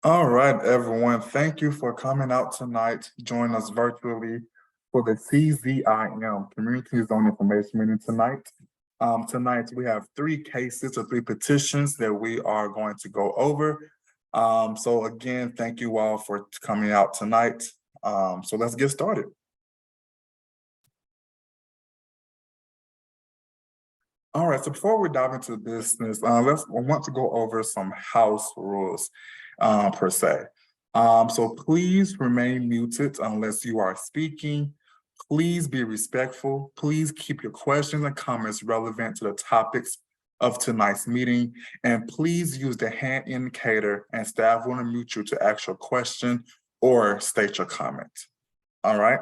All right, everyone. Thank you for coming out tonight, joining us virtually for the CZIM Community Zone Information Meeting tonight. Tonight, we have three cases or three petitions that we are going to go over. So again, thank you all for coming out tonight. So let's get started. All right, so before we dive into business, I want to go over some house rules per se. So please remain muted unless you are speaking. Please be respectful. Please keep your questions and comments relevant to the topics of tonight's meeting. And please use the hand indicator and staff will unmute you to ask your question or state your comment. All right.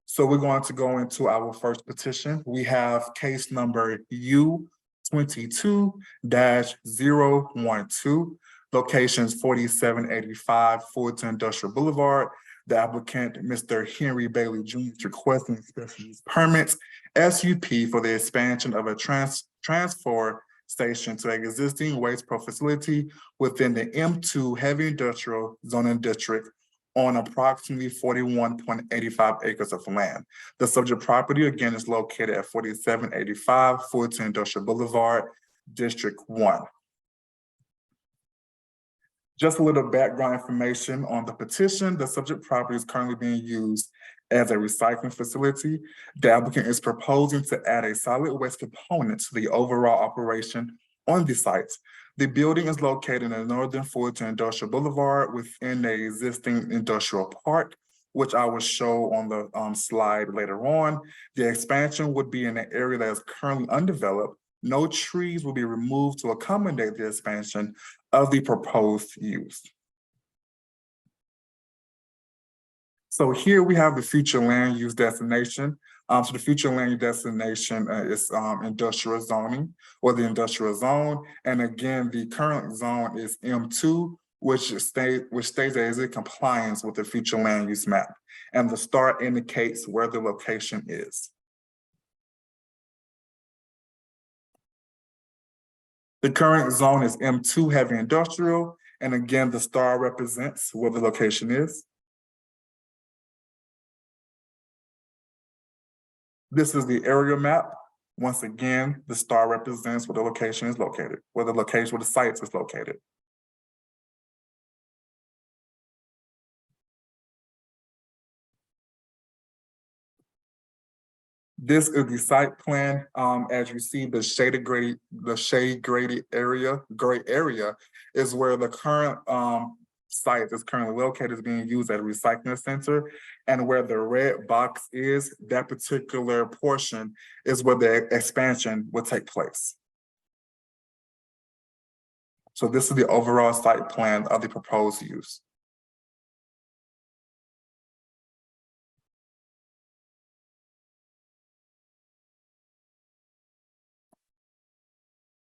So we're going to go into our first petition. We have case number U22-012, locations 4785 Fulton Industrial Boulevard. The applicant, Mr. Henry Bailey Jr., is requesting special use permits, SUP, for the expansion of a transfer station to an existing waste pro facility within the M2 Heavy Industrial Zoning District on approximately 41.85 acres of land. The subject property, again, is located at 4785 Fulton Industrial Boulevard, District 1. Just a little background information on the petition. The subject property is currently being used as a recycling facility. The applicant is proposing to add a solid waste component to the overall operation on the site. The building is located in the northern Fulton Industrial Boulevard within the existing industrial park, which I will show on the slide later on. The expansion would be in an area that is currently undeveloped. No trees will be removed to accommodate the expansion of the proposed use. So here we have the future land use destination. So the future land use destination is industrial zoning or the industrial zone. And again, the current zone is M2, which states that is in compliance with the future land use map. And the star indicates where the location is. The current zone is M2 heavy industrial. And again, the star represents where the location is. This is the area map. Once again, the star represents where the location is located, where the site is located. This is the site plan. As you see, the shade graded area, gray area is where the current site is currently located, is being used at a recycling center. And where the red box is, that particular portion is where the expansion will take place. So this is the overall site plan of the proposed use.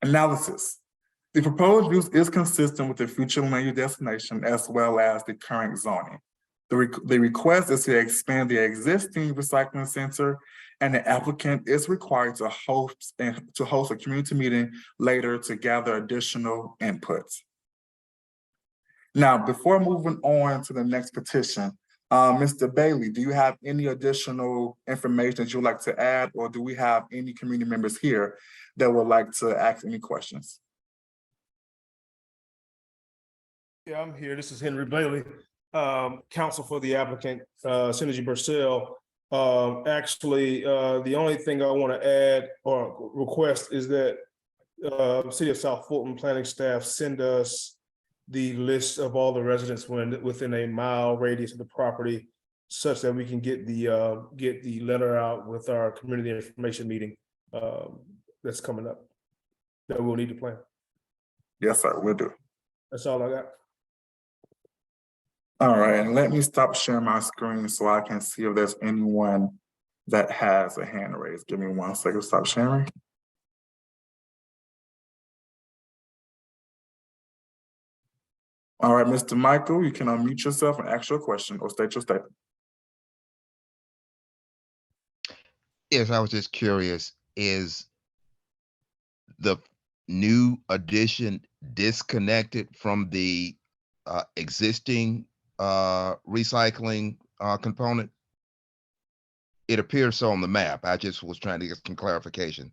Analysis. The proposed use is consistent with the future land use destination as well as the current zoning. The request is to expand the existing recycling center, and the applicant is required to host a community meeting later to gather additional inputs. Now, before moving on to the next petition, Mr. Bailey, do you have any additional information that you'd like to add, or do we have any community members here that would like to ask any questions? Yeah, I'm here. This is Henry Bailey, counsel for the applicant, Synergy Burcell. Actually, the only thing I want to add or request is that City of South Fulton planning staff send us the list of all the residents within a mile radius of the property, such that we can get the letter out with our community information meeting that's coming up that we'll need to plan. Yes, sir, we'll do. That's all I got. All right, and let me stop sharing my screen so I can see if there's anyone that has a hand raised. Give me 1 second to stop sharing. All right, Mr. Michael, you can unmute yourself and ask your question or state your statement. Yes, I was just curious, is the new addition disconnected from the existing recycling component? It appears so on the map. I just was trying to get some clarification.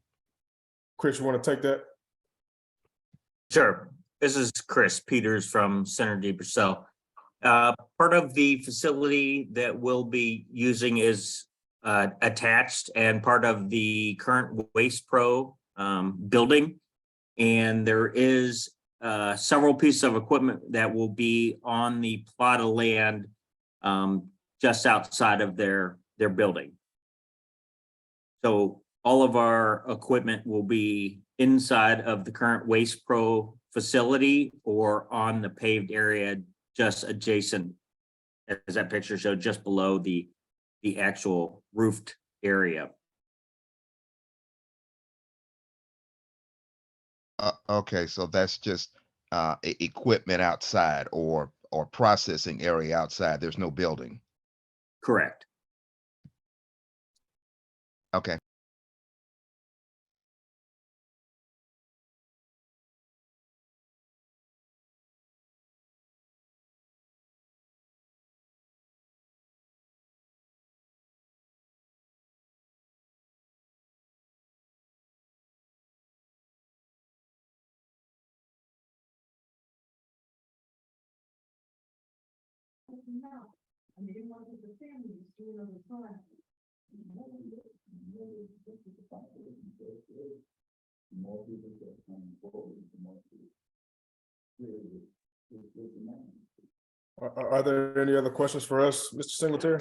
Chris, you want to take that? Sure. This is Chris Peters from Synergy Purcell. Part of the facility that we'll be using is attached and part of the current Waste Pro building. And there is several pieces of equipment that will be on the plot of land just outside of their building. So all of our equipment will be inside of the current Waste Pro facility or on the paved area just adjacent, as that picture showed, just below the actual roofed area. Okay, so that's just equipment outside or processing area outside. There's no building. Correct. Okay. Are there any other questions for us, Mr. Singletary?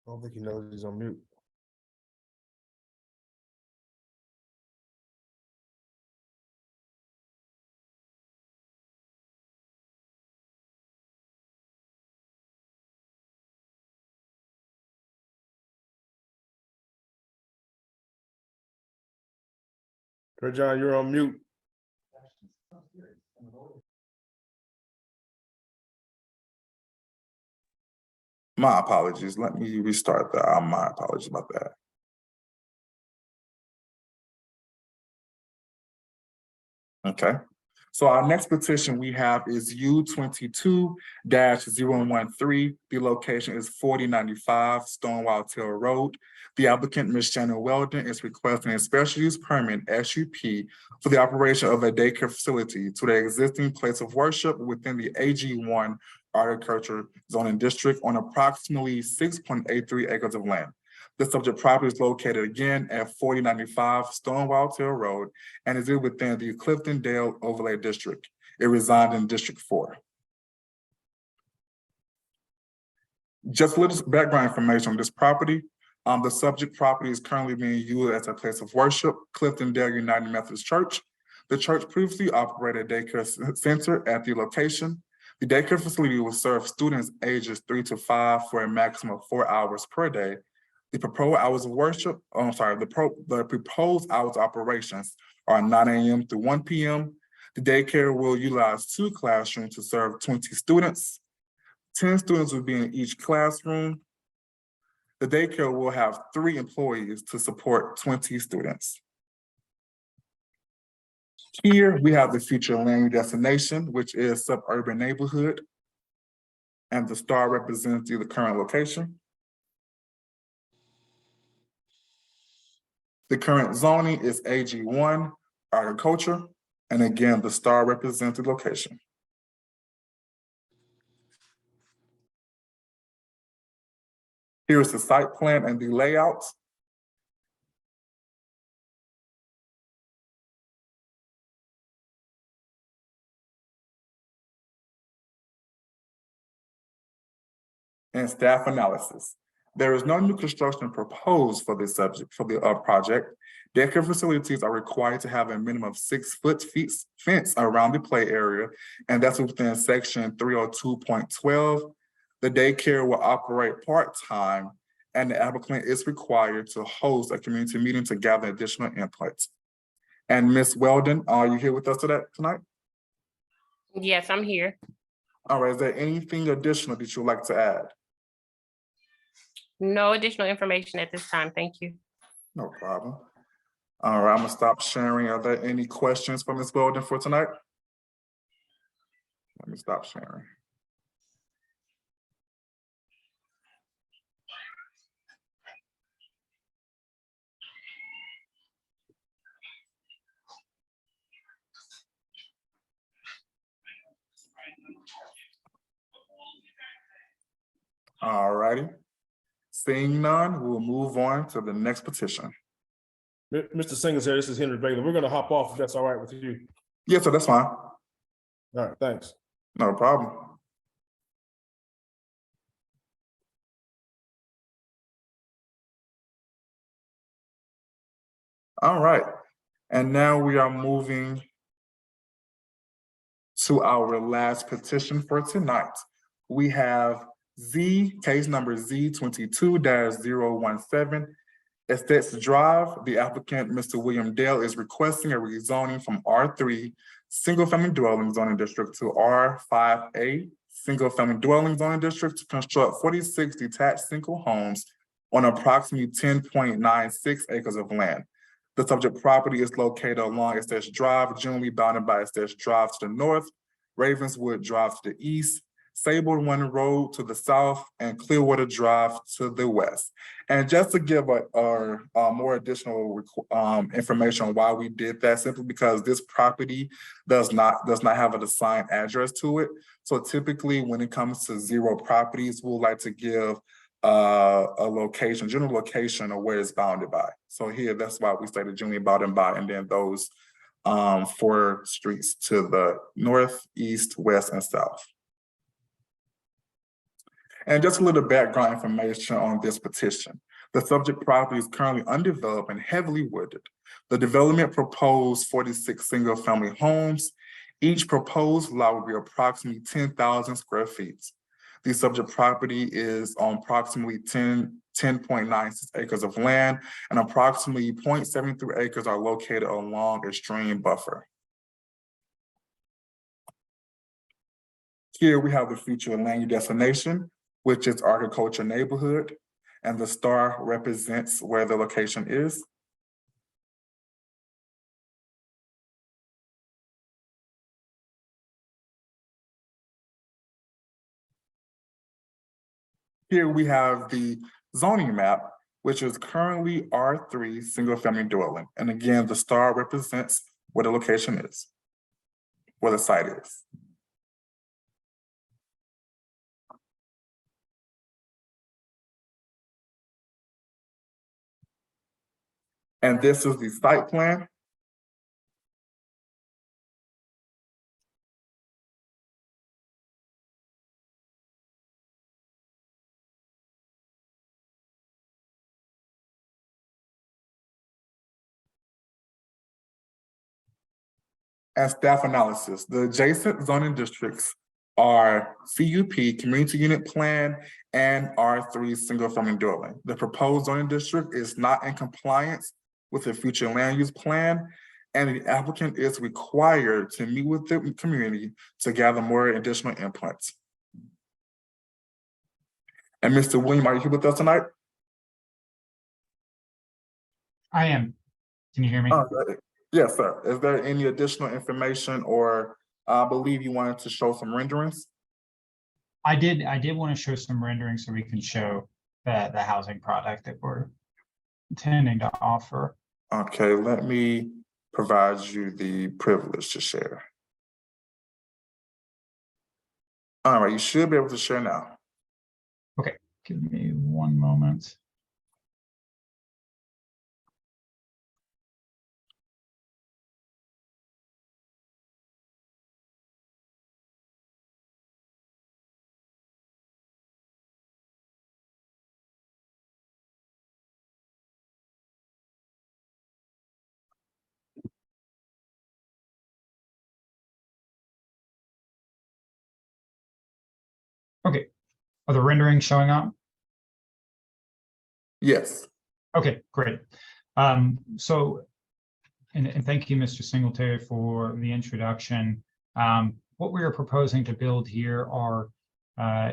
I don't think he knows he's on mute. Trey John, you're on mute. My apologies. Let me restart that. My apologies about that. Okay. So our next petition we have is U22-013. The location is 4095 Stonewall Tail Road. The applicant, Ms. Shannon Weldon, is requesting a special use permit, SUP, for the operation of a daycare facility to the existing place of worship within the AG1 Agriculture Zoning District on approximately 6.83 acres of land. The subject property is located again at 4095 Stonewall Tail Road and is within the Cliftondale Overlay District. It resides in District 4. Just a little background information on this property. The subject property is currently being used as a place of worship, Cliftondale United Methodist Church. The church previously operated a daycare center at the location. The daycare facility will serve students ages 3 to 5 for a maximum of 4 hours per day. The proposed hours of worship, the proposed hours of operations are 9 a.m. to 1 p.m. The daycare will utilize 2 classrooms to serve 20 students. 10 students will be in each classroom. The daycare will have 3 employees to support 20 students. Here we have the future land destination, which is suburban neighborhood. And the star represents the current location. The current zoning is AG1, agriculture, and again, the star represents the location. Here's the site plan and the layout. And staff analysis. There is no new construction proposed for this subject, for the project. Daycare facilities are required to have a minimum of 6 foot fence around the play area, and that's within section 302.12. The daycare will operate part-time, and the applicant is required to host a community meeting to gather additional input. And Ms. Weldon, are you here with us tonight? Yes, I'm here. All right, is there anything additional that you'd like to add? No additional information at this time. Thank you. No problem. All right, I'm gonna stop sharing. Are there any questions for Ms. Weldon for tonight? Let me stop sharing. All righty. Seeing none, we'll move on to the next petition. Mr. Singletary, this is Henry Bailey. We're gonna hop off if that's all right with you. Yes, sir, that's fine. All right, thanks. No problem. All right, and now we are moving to our last petition for tonight. We have case number Z22-017, Estates Drive. The applicant, Mr. William Dale, is requesting a rezoning from R3 single-family dwelling zoning district to R5A single-family dwelling zoning district to construct 46 detached single homes on approximately 10.96 acres of land. The subject property is located along Estates Drive, generally bounded by Estates Drive to the north, Ravenswood Drive to the east, Sable One Road to the south, and Clearwater Drive to the west. And just to give a more additional information on why we did that, simply because this property does not have an assigned address to it. So typically, when it comes to zero properties, we'll like to give a location, general location of where it's bounded by. So here, that's why we stated generally bounded by, and then those 4 streets to the north, east, west, and south. And just a little background information on this petition. The subject property is currently undeveloped and heavily wooded. The development proposed 46 single-family homes. Each proposed lot will be approximately 10,000 square feet. The subject property is on approximately 10.96 acres of land, and approximately 0.73 acres are located along a stream buffer. Here we have the future land use destination, which is agriculture neighborhood, and the star represents where the location is. Here we have the zoning map, which is currently R3 single-family dwelling. And again, the star represents where the location is, where the site is. And this is the site plan. And staff analysis. The adjacent zoning districts are CUP, Community Unit Plan, and R3 Single Family Dwelling. The proposed zoning district is not in compliance with the future land use plan, and the applicant is required to meet with the community to gather more additional inputs. And Mr. William, are you here with us tonight? I am. Can you hear me? Yes, sir. Is there any additional information, or I believe you wanted to show some renderings? I did want to show some renderings so we can show the housing product that we're intending to offer. Okay, let me provide you the privilege to share. All right, you should be able to share now. Okay, give me one moment. Okay, are the renderings showing up? Yes. Okay, great. So, and thank you, Mr. Singletary, for the introduction. What we are proposing to build here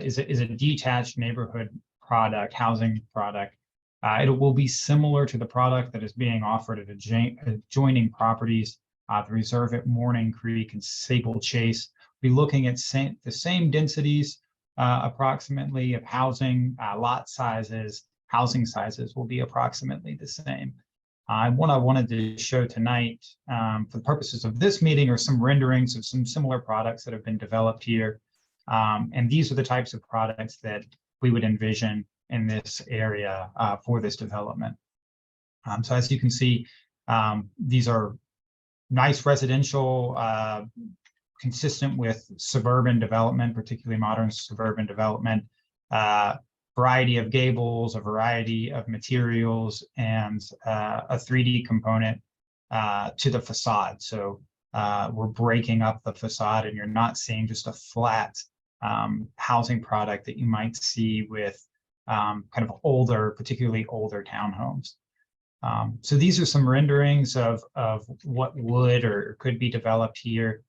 is a detached neighborhood product, housing product. It will be similar to the product that is being offered at adjoining properties, the Reserve at Morning Creek and Sable Chase. Be looking at the same densities, approximately, of housing, lot sizes, housing sizes will be approximately the same. What I wanted to show tonight, for the purposes of this meeting, are some renderings of some similar products that have been developed here. And these are the types of products that we would envision in this area for this development. So as you can see, these are nice residential, consistent with suburban development, particularly modern suburban development. Variety of gables, a variety of materials, and a 3D component to the facade. So we're breaking up the facade, and you're not seeing just a flat housing product that you might see with kind of older, particularly older townhomes. So these are some renderings of what would or could be developed here.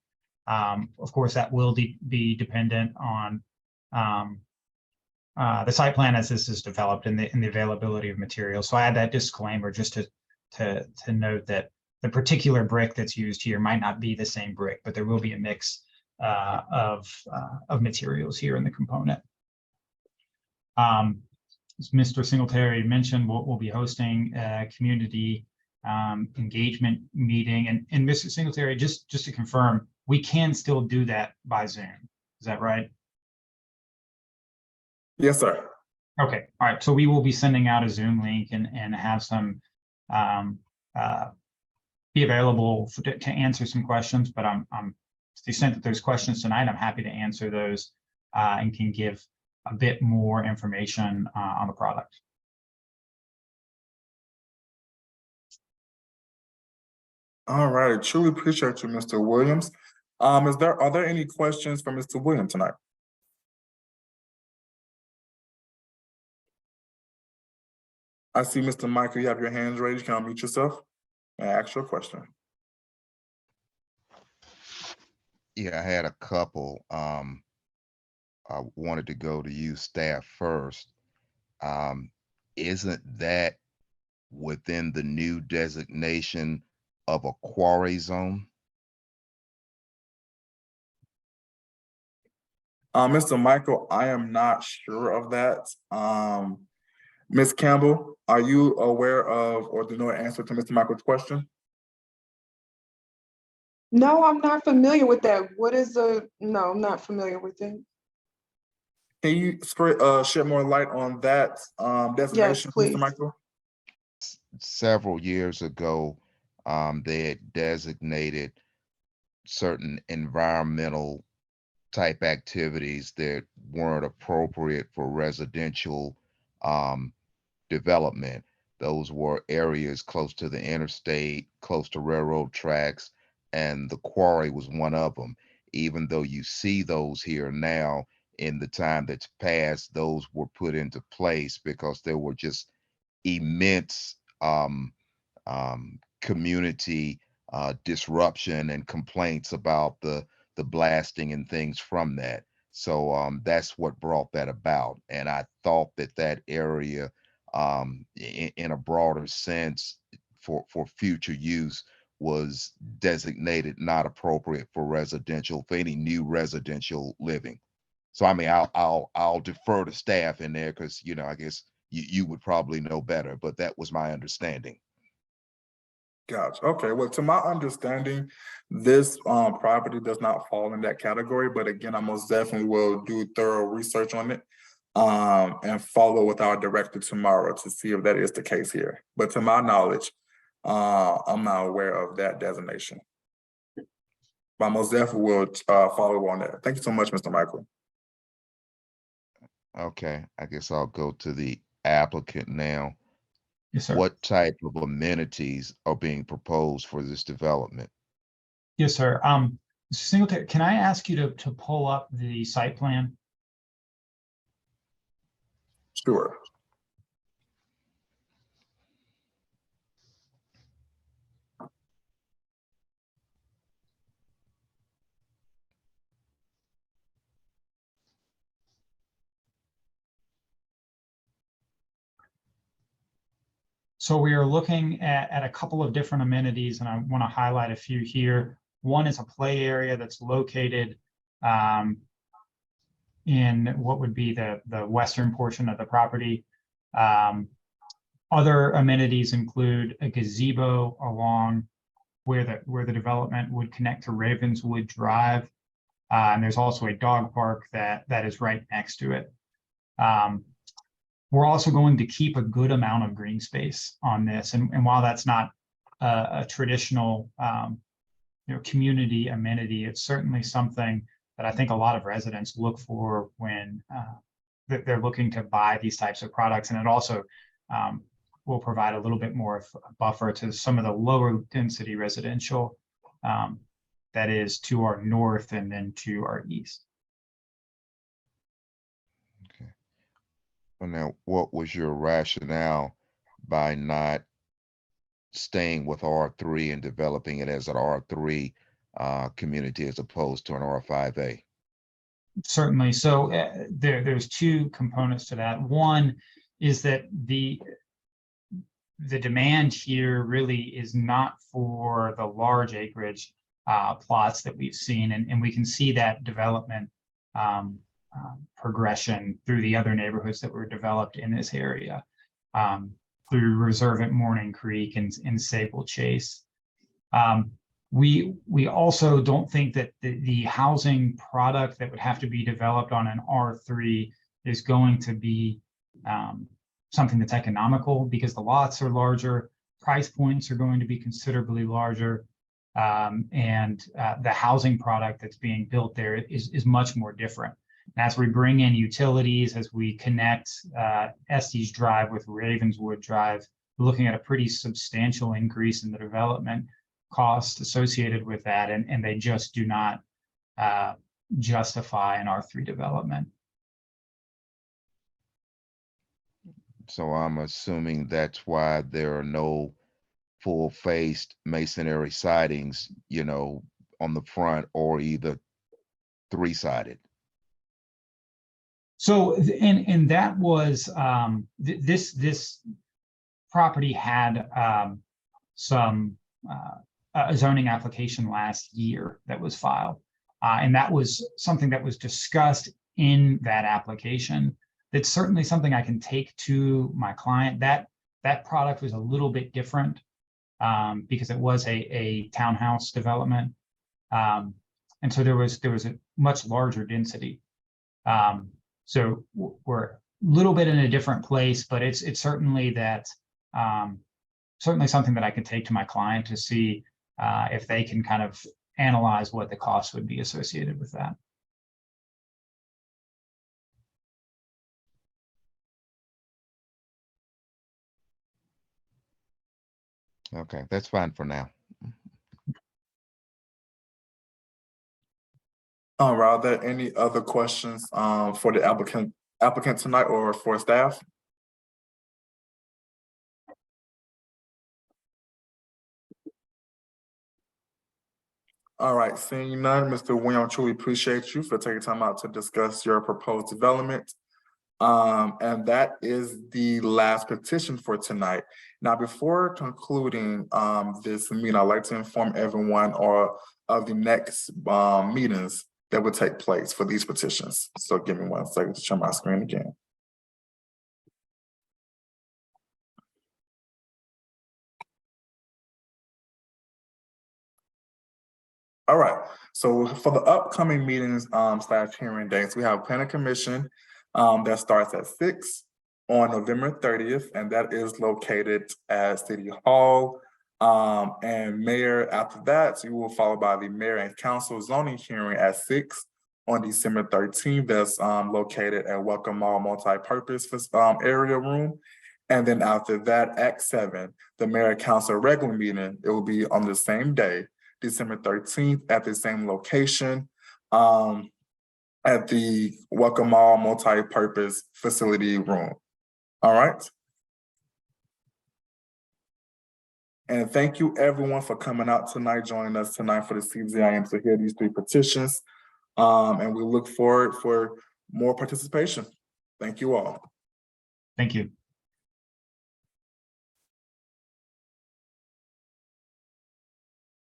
Of course, that will be dependent on the site plan as this is developed and the availability of materials. So I add that disclaimer just to note that the particular brick that's used here might not be the same brick, but there will be a mix of materials here in the component. As Mr. Singletary mentioned, we'll be hosting a community engagement meeting. And Mr. Singletary, just to confirm, we can still do that by Zoom. Is that right? Yes, sir. Okay, all right. So we will be sending out a Zoom link and have some be available to answer some questions. But I'm to the extent that there's questions tonight, I'm happy to answer those and can give a bit more information on the product. All right, I truly appreciate you, Mr. Williams. Are there any questions for Mr. Williams tonight? I see, Mr. Michael, you have your hands raised. You can unmute yourself and ask your question. Yeah, I had a couple. I wanted to go to you, staff, first. Isn't that within the new designation of a quarry zone? Mr. Michael, I am not sure of that. Ms. Campbell, are you aware of or do you know the answer to Mr. Michael's question? No, I'm not familiar with that. No, I'm not familiar with it. Can you shed more light on that designation, Mr. please. Michael? Several years ago, they had designated certain environmental type activities that weren't appropriate for residential development. Those were areas close to the interstate, close to railroad tracks, and the quarry was one of them. Even though you see those here now, in the time that's passed, those were put into place because there were just immense community disruption and complaints about the blasting and things from that. So that's what brought that about. And I thought that that area, in a broader sense, for future use, was designated not appropriate for any new residential living. So I mean, I'll defer to staff in there because I guess you would probably know better, but that was my understanding. Gotcha. Okay, well, to my understanding, this property does not fall in that category, but again, I most definitely will do thorough research on it. And follow with our director tomorrow to see if that is the case here. But to my knowledge, I'm not aware of that designation. But I most definitely will follow on that. Thank you so much, Mr. Michael. Okay, I guess I'll go to the applicant now. Yes, sir. What type of amenities are being proposed for this development? Yes, sir. Mr. Singletary, can I ask you to pull up the site plan? Sure. So we are looking at a couple of different amenities, and I want to highlight a few here. One is a play area that's located in what would be the western portion of the property. Other amenities include a gazebo along where the development would connect to Ravenswood Drive. And there's also a dog park that is right next to it. We're also going to keep a good amount of green space on this. And while that's not a traditional community amenity, it's certainly something that I think a lot of residents look for when they're looking to buy these types of products. And it also will provide a little bit more of a buffer to some of the lower density residential that is to our north and then to our east. Okay. Well, now, what was your rationale by not staying with R3 and developing it as an R3 community as opposed to an R5A? Certainly. So there's two components to that. One is that the demand here really is not for the large acreage plots that we've seen, and we can see that development progression through the other neighborhoods that were developed in this area, through Reserve at Morning Creek and Sable Chase. We also don't think that the housing product that would have to be developed on an R3 is going to be something that's economical, because the lots are larger, price points are going to be considerably larger, and the housing product that's being built there is much more different. And as we bring in utilities, as we connect Estes Drive with Ravenswood Drive, we're looking at a pretty substantial increase in the development cost associated with that, and they just do not justify an R3 development. So I'm assuming that's why there are no full-faced masonry sidings, on the front, or either three-sided. So, and that was this property had some a zoning application last year that was filed, and that was something that was discussed in that application. That's certainly something I can take to my client. That product was a little bit different because it was a townhouse development, and so there was a much larger density. So we're a little bit in a different place, but it's certainly that certainly something that I could take to my client to see if they can kind of analyze what the cost would be associated with that. Okay, that's fine for now. Are there any other questions for the applicant tonight or for staff? All right, seeing none, Mr. Williams, truly appreciate you for taking time out to discuss your proposed development. And that is the last petition for tonight. Now, before concluding this meeting, I'd like to inform everyone of the next meetings that will take place for these petitions. So give me 1 second to share my screen again. All right, so for the upcoming meetings slash hearing dates, we have planning commission that starts at 6 on November 30th, and that is located at City Hall. And mayor, after that, you will follow by the mayor and council zoning hearing at 6 on December 13th. That's located at Welcome Mall Multi-Purpose Area Room. And then after that, at 7, the mayor and council regular meeting, it will be on the same day, December 13th, at the same location, at the Welcome Mall Multi-Purpose Facility Room. All right. And thank you everyone for coming out tonight, joining us tonight for the CZIM to hear these 3 petitions. And we look forward for more participation. Thank you all. Thank you.